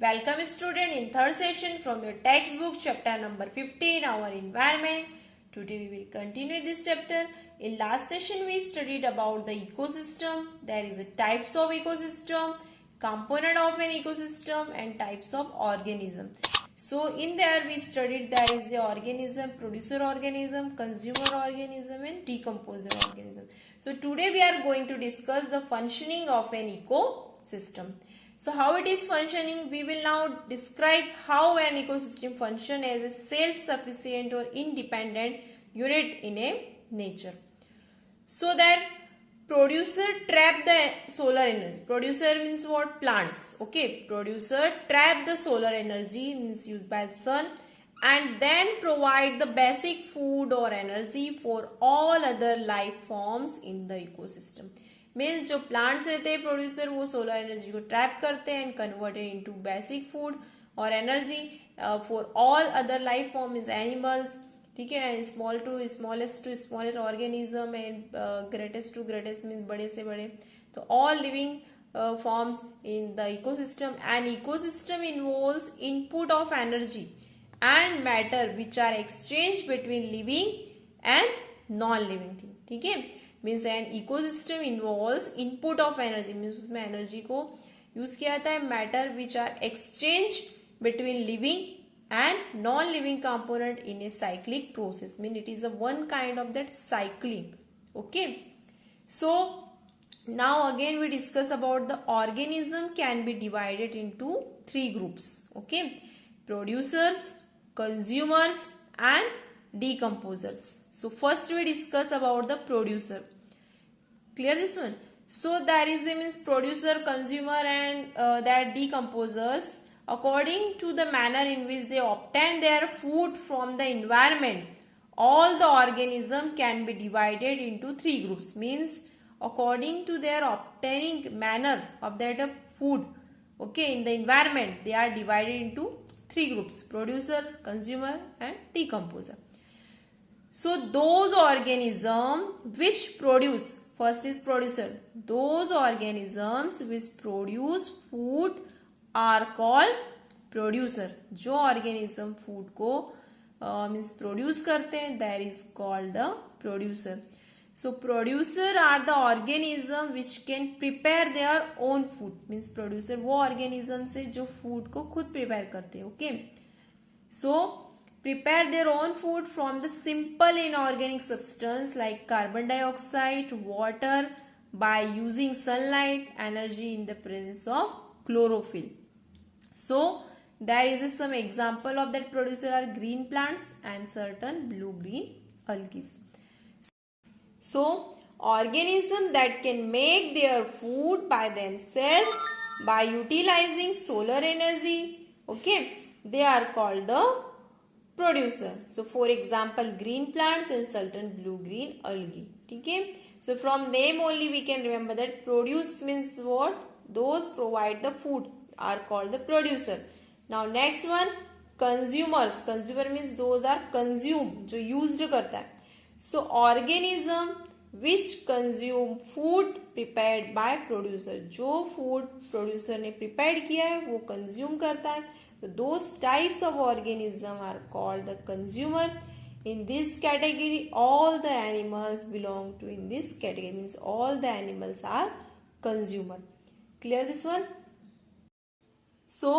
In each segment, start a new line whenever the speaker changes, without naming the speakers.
Welcome student in third session from your textbook chapter number 15 our environment. Today we will continue this chapter. In last session we studied about the ecosystem. There is a types of ecosystem, component of an ecosystem and types of organism. So in there we studied there is a organism, producer organism, consumer organism and decomposer organism. So today we are going to discuss the functioning of an ecosystem. So how it is functioning, we will now describe how an ecosystem function as a self-sufficient or independent unit in a nature. So that producer trap the solar energy. Producer means what? Plants. Okay. Producer trap the solar energy means used by the sun and then provide the basic food or energy for all other life forms in the ecosystem. Means जो plants रहते हैं producer वो solar energy को trap करते हैं and converted into basic food और energy for all other life form means animals. ठीक है. Small to smallest to smallest organism and greatest to greatest means बड़े से बड़े. तो all living forms in the ecosystem. An ecosystem involves input of energy and matter which are exchanged between living and non-living thing. ठीक है. Means an ecosystem involves input of energy means उसमें energy को use किया जाता है. Matter which are exchange between living and non living component in a cyclic process mean it is a one kind of that cycling. Okay. So now again we discuss about the organism can be divided into three groups. Okay. Producers, consumers and decomposers. So first we discuss about the producer. Clear this one? So there is a means producer, consumer and that decomposers according to the manner in which they obtain their food from the environment. All the organism can be divided into three groups. Means according to their obtaining manner of that food, okay, in the environment, they are divided into three groups: producer, consumer and decomposer. So those organisms which produce, first is producer, those organisms which produce food are called producer. जो organism food को means produce करते हैं, that is called the producer. So producer are the organism which can prepare their own food. Means producer वो organism से जो food को खुद prepare करते हैं. Okay. So prepare their own food from the simple inorganic substance like carbon dioxide, water by using sunlight, energy in the presence of chlorophyll. So there is some example of that producer are green plants and certain blue-green algae. So organisms that can make their food by themselves by utilizing solar energy, okay, they are called the producer. So for example green plants and certain blue-green algae. Okay. So from name only we can remember that produce means what? Those provide the food are called the producer. Now next one, consumers. Consumer means those are consumed, जो used करता है. So organism which consume food prepared by producer. जो food producer ने prepared किया है वो consume करता है. So those types of organism are called the consumer. In this category all the animals belong to in this category means all the animals are consumer. Clear this one? So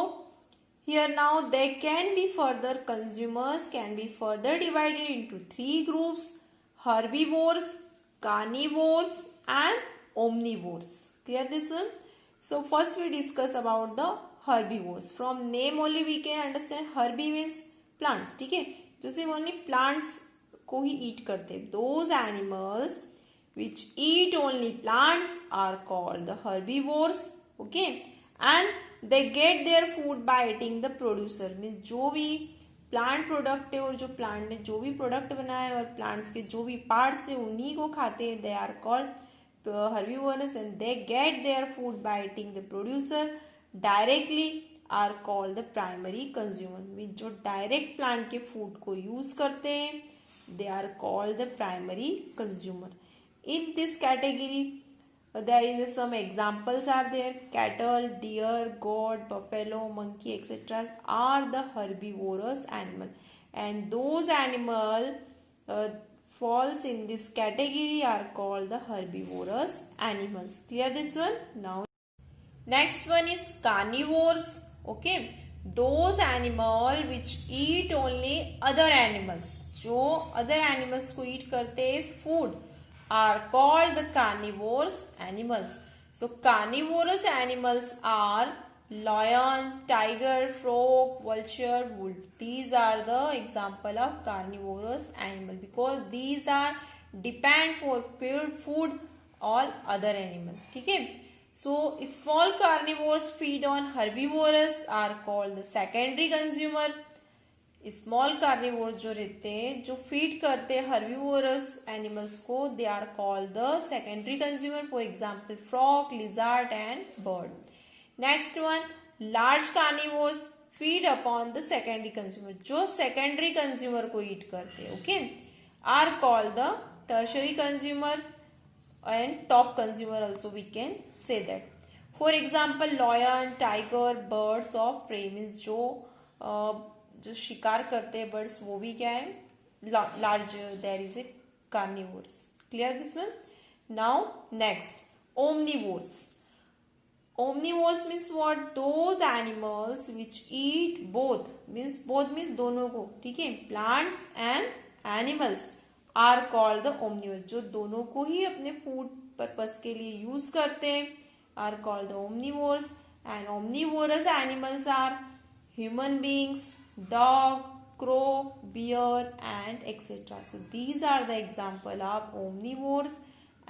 here now there can be further consumers can be further divided into three groups: herbivores, carnivores and omnivores. Clear this one? So first we discuss about the herbivores. From name only we can understand herbi means plants. ठीक है. जो सिर्फ only plants को ही eat करते हैं. Those animals which eat only plants are called the herbivores. Okay. And they get their food by eating the producer. means जो भी plant product है और जो प्लांट ने जो भी प्रोडक्ट बनाया है और प्लांट्स के जो भी पार्ट्स है उन्हीं को खाते हैं. They are called herbivores and they get their food by eating the producer. Directly are called the primary consumer. Mean जो डायरेक्ट प्लांट के फूड को यूज करते हैं they are called the primary consumer. In this category there is some examples are there. Cattle, deer, goat, buffalo, monkey, etc. are the herbivorous animal, and those animal falls in this category are called the herbivorous animals. Clear this one? Now next one is carnivores. Okay, those animal which eat only other animals, जो other animals को eat करते हैं is food, are called the carnivores animals. So carnivorous animals are lion, tiger, frog, vulture, wolf. These are the example of carnivorous animal because these are depend for food all other animal. ठीक है. So small carnivores feed on herbivores are called the secondary consumer. Small carnivores जो रहते हैं जो feed करते हैं herbivorous animals को they are called the secondary consumer. For example frog, lizard and bird. Next one large carnivores feed upon the secondary consumer, जो secondary consumer को eat करते हैं. Okay, are called the tertiary consumer and top consumer also we can say that. For example lion, tiger, birds of prey means जो शिकार करते हैं birds वो भी क्या है large, there is a carnivores. Clear this one? Now next omnivores. Omnivores means what? Those animals which eat both means दोनों को. ठीक है, plants and animals are called the omnivores. जो दोनों को ही अपने फूड पर्पस के लिए यूज करते हैं are called the omnivores. And omnivorous animals are human beings, dog, crow, bear and etc. So these are the example of omnivores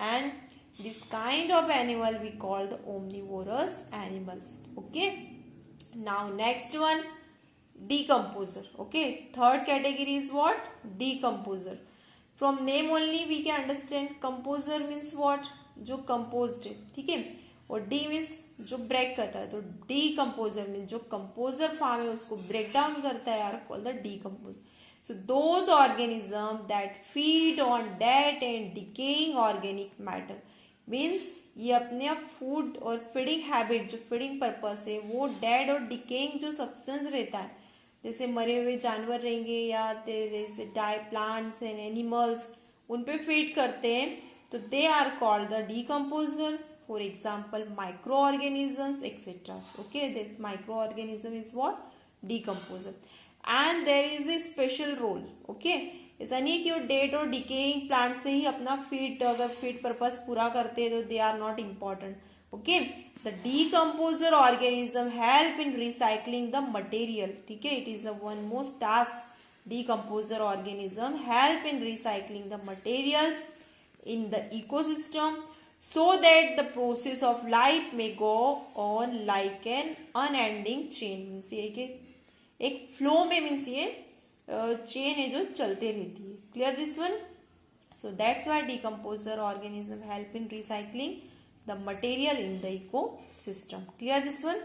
and this kind of animal we call the omnivorous animals. Okay. Now next one decomposer. Okay. Third category is what? Decomposer. From name only we can understand composer means what? जो composed है. ठीक है. और D means जो break करता है, तो decomposer means जो कंपोजर फॉर्म है उसको ब्रेक डाउन करता है, are called the decomposer. So those organism that feed on dead and decaying organic matter means ये अपने फूड और फीडिंग हैबिट जो फीडिंग पर्पस है वो डेड और डिकेइंग जो सब्सटेंस रहता है जैसे मरे हुए जानवर रहेंगे या जैसे डाई प्लांट्स एंड एनिमल्स उन पे फीड करते हैं, तो they are called the decomposer. For example, microorganisms, etc. Okay, that microorganism is what? Decomposer. And there is a special role. Okay, ऐसा नहीं है कि वो डेड और डिकेइंग प्लांट से ही अपना फीड अगर फीड पर्पस पूरा करते हैं तो they are not important. Okay, the decomposer organism help in recycling the material. ठीक है, it is a one most task. Decomposer organism help in recycling the materials in the ecosystem so that the process of life may go on like an unending chain. Means ये कि एक flow में means ये chain है जो चलते रहती है. Clear this one? So that's why decomposer organism help in recycling the material in the ecosystem. Clear this one?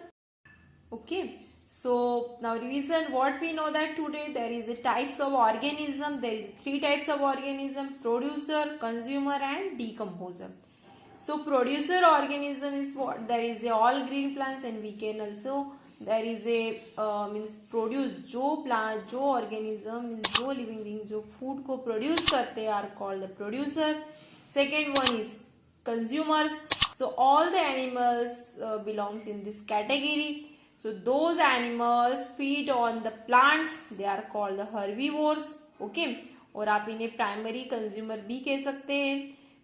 Okay, so now revision what we know that today there is a types of organism. There is three types of organism: producer, consumer and decomposer. So producer organism is what? There is a all green plants and we can also there is a means produce जो plant जो organism means जो living thing जो food को produce करते are called the producer. Second one is consumers. So all the animals belongs in this category. So those animals feed on the plants, they are called the herbivores. Okay, और आप इन्हें primary consumer भी कह सकते हैं.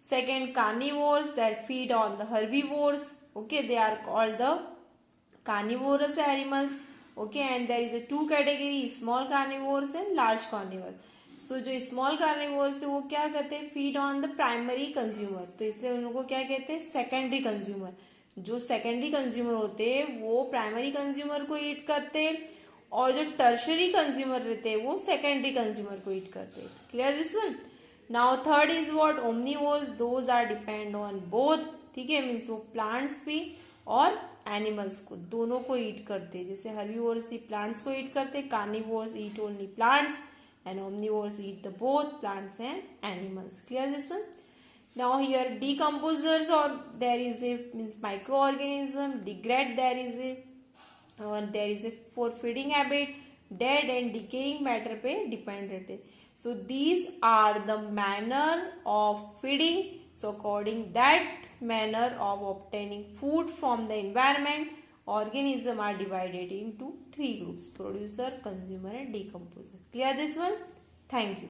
Second, carnivores that feed on the herbivores. Okay, they are called the carnivorous animals. Okay, and there is a two category: small carnivores and large carnivores. So जो small carnivores है वो क्या कहते हैं? Feed on the primary consumer. तो इसलिए उनको क्या कहते हैं? Secondary consumer. जो सेकेंडरी कंज्यूमर होते हैं वो प्राइमरी कंज्यूमर को ईट करते हैं और जो टर्शरी कंज्यूमर रहते हैं वो सेकेंडरी कंज्यूमर को ईट करते हैं. Clear this one? Now third is what? Omnivores. Those are depend on both. ठीक है, मीन्स वो प्लांट्स भी और एनिमल्स को दोनों को ईट करते हैं. जैसे हर्बिवोर्स ही प्लांट्स को ईट करते हैं, carnivores eat only plants and omnivores eat the both plants and animals. Clear this one? Now here decomposers, or there is a means microorganism, degrade, there is a for feeding habit, dead and decaying matter पे depend रहते हैं. So these are the manner of feeding. So according that manner of obtaining food from the environment, organisms are divided into three groups: producer, consumer and decomposer. Clear this one? Thank you.